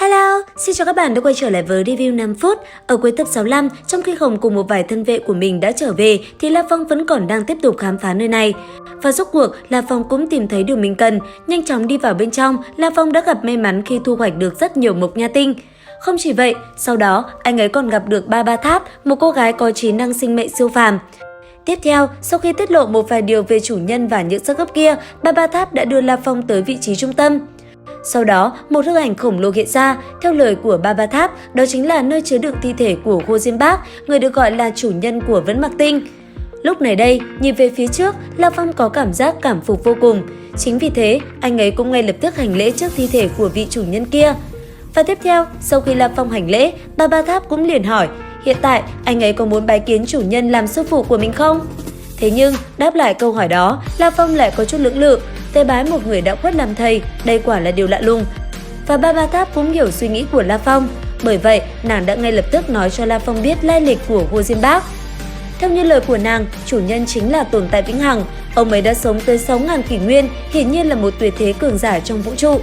Hello, xin chào các bạn đã quay trở lại với review 5 phút. Ở cuối tập 65, trong khi Hồng cùng một vài thân vệ của mình đã trở về, thì La Phong vẫn còn đang tiếp tục khám phá nơi này. Và rốt cuộc, La Phong cũng tìm thấy điều mình cần. Nhanh chóng đi vào bên trong, La Phong đã gặp may mắn khi thu hoạch được rất nhiều mộc nha tinh. Không chỉ vậy, sau đó, anh ấy còn gặp được Ba Ba Tháp, một cô gái có trí năng sinh mệnh siêu phàm. Tiếp theo, sau khi tiết lộ một vài điều về chủ nhân và những giấc gấp kia, Ba Ba Tháp đã đưa La Phong tới vị trí trung tâm. Sau đó, một hư ảnh khổng lồ hiện ra, theo lời của Ba Ba Tháp, đó chính là nơi chứa đựng thi thể của Hồ Diên Bác, người được gọi là chủ nhân của Vẫn Mặc Tinh. Lúc này đây, nhìn về phía trước, La Phong có cảm giác cảm phục vô cùng. Chính vì thế, anh ấy cũng ngay lập tức hành lễ trước thi thể của vị chủ nhân kia. Và tiếp theo, sau khi La Phong hành lễ, Ba Ba Tháp cũng liền hỏi, hiện tại anh ấy có muốn bái kiến chủ nhân làm sư phụ của mình không? Thế nhưng, đáp lại câu hỏi đó, La Phong lại có chút lưỡng lự. Tế bái một người đã khuất làm thầy, đây quả là điều lạ lùng. Và Ba Ba Tháp cũng hiểu suy nghĩ của La Phong. Bởi vậy, nàng đã ngay lập tức nói cho La Phong biết lai lịch của Hồ Diên Bác. Theo như lời của nàng, chủ nhân chính là tồn tại vĩnh hằng. Ông ấy đã sống tới 6.000 kỷ nguyên, hiển nhiên là một tuyệt thế cường giả trong vũ trụ.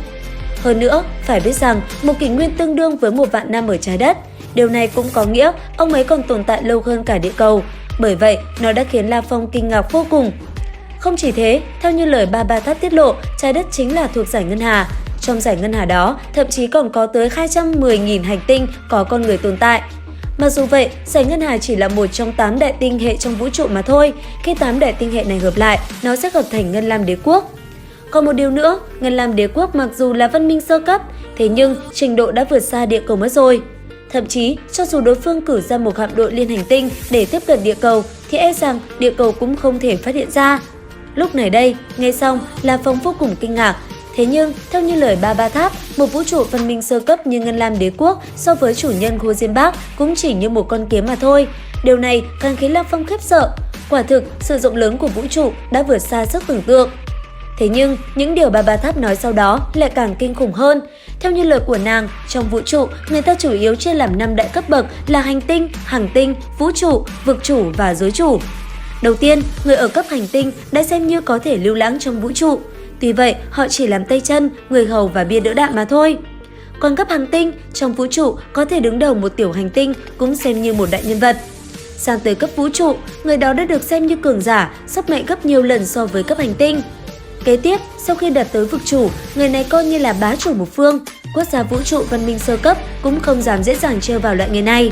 Hơn nữa, phải biết rằng một kỷ nguyên tương đương với 1 vạn năm ở trái đất. Điều này cũng có nghĩa ông ấy còn tồn tại lâu hơn cả địa cầu. Bởi vậy, nó đã khiến La Phong kinh ngạc vô cùng. Không chỉ thế, theo như lời Ba Ba Tháp tiết lộ, trái đất chính là thuộc giải ngân hà. Trong giải ngân hà đó, thậm chí còn có tới 210.000 hành tinh có con người tồn tại. Mặc dù vậy, giải ngân hà chỉ là một trong 8 đại tinh hệ trong vũ trụ mà thôi. Khi 8 đại tinh hệ này hợp lại, nó sẽ hợp thành Ngân Lam Đế Quốc. Còn một điều nữa, Ngân Lam Đế Quốc mặc dù là văn minh sơ cấp, thế nhưng trình độ đã vượt xa địa cầu mất rồi. Thậm chí, cho dù đối phương cử ra một hạm đội liên hành tinh để tiếp cận địa cầu, thì e rằng địa cầu cũng không thể phát hiện ra. Lúc này đây, nghe xong, La Phong vô cùng kinh ngạc. Thế nhưng, theo như lời Ba Ba Tháp, một vũ trụ văn minh sơ cấp như Ngân Lam Đế Quốc so với chủ nhân Hồ Diên Bác cũng chỉ như một con kiến mà thôi. Điều này càng khiến La Phong khiếp sợ. Quả thực, sự rộng lớn của vũ trụ đã vượt xa sức tưởng tượng. Thế nhưng, những điều Ba Ba Tháp nói sau đó lại càng kinh khủng hơn. Theo như lời của nàng, trong vũ trụ, người ta chủ yếu chia làm 5 đại cấp bậc là hành tinh, hành tinh, vũ trụ, vực chủ và giới chủ. Đầu tiên, người ở cấp hành tinh đã xem như có thể lưu lãng trong vũ trụ. Tuy vậy, họ chỉ làm tay chân, người hầu và bia đỡ đạn mà thôi. Còn cấp hành tinh, trong vũ trụ có thể đứng đầu một tiểu hành tinh cũng xem như một đại nhân vật. Sang tới cấp vũ trụ, người đó đã được xem như cường giả, sức mạnh gấp nhiều lần so với cấp hành tinh. Kế tiếp, sau khi đạt tới vực chủ, người này coi như là bá chủ một phương. Quốc gia vũ trụ văn minh sơ cấp cũng không dám dễ dàng trêu vào loại người này.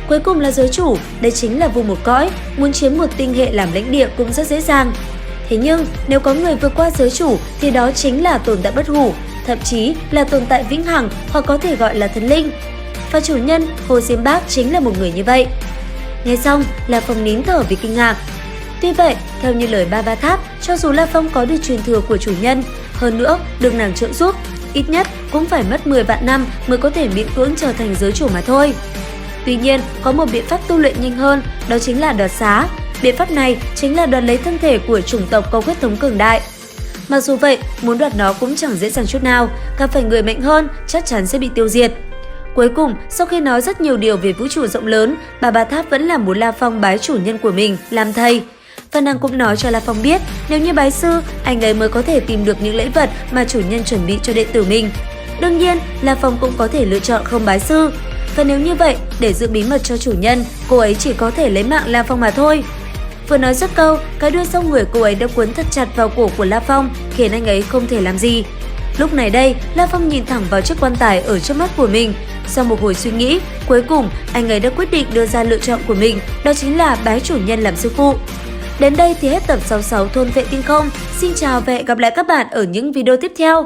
Cuối cùng là giới chủ, đây chính là vua một cõi, muốn chiếm một tinh hệ làm lãnh địa cũng rất dễ dàng. Thế nhưng, nếu có người vượt qua giới chủ thì đó chính là tồn tại bất hủ, thậm chí là tồn tại vĩnh hằng hoặc có thể gọi là thần linh. Và chủ nhân Hồ Diên Bác chính là một người như vậy. Nghe xong, La Phong nín thở vì kinh ngạc. Tuy vậy, theo như lời Ba Ba Tháp, cho dù La Phong có được truyền thừa của chủ nhân, hơn nữa được nàng trợ giúp, ít nhất cũng phải mất 10 vạn năm mới có thể miễn cưỡng trở thành giới chủ mà thôi. Tuy nhiên, có một biện pháp tu luyện nhanh hơn, đó chính là đoạt xá. Biện pháp này chính là đoạt lấy thân thể của chủng tộc có huyết thống cường đại. Mặc dù vậy, muốn đoạt nó cũng chẳng dễ dàng chút nào, gặp phải người mạnh hơn chắc chắn sẽ bị tiêu diệt. Cuối cùng, sau khi nói rất nhiều điều về vũ trụ rộng lớn, Ba Ba Tháp vẫn là muốn La Phong bái chủ nhân của mình làm thầy. Và nàng cũng nói cho La Phong biết, nếu như bái sư, anh ấy mới có thể tìm được những lễ vật mà chủ nhân chuẩn bị cho đệ tử mình. Đương nhiên, La Phong cũng có thể lựa chọn không bái sư. Và nếu như vậy, để giữ bí mật cho chủ nhân, cô ấy chỉ có thể lấy mạng La Phong mà thôi. Vừa nói dứt câu, cái đuôi sau người cô ấy đã quấn thật chặt vào cổ của La Phong, khiến anh ấy không thể làm gì. Lúc này đây, La Phong nhìn thẳng vào chiếc quan tài ở trước mắt của mình. Sau một hồi suy nghĩ, cuối cùng anh ấy đã quyết định đưa ra lựa chọn của mình, đó chính là bái chủ nhân làm sư phụ. Đến đây thì hết tập 66 Thôn Vệ Tinh Không. Xin chào và hẹn gặp lại các bạn ở những video tiếp theo.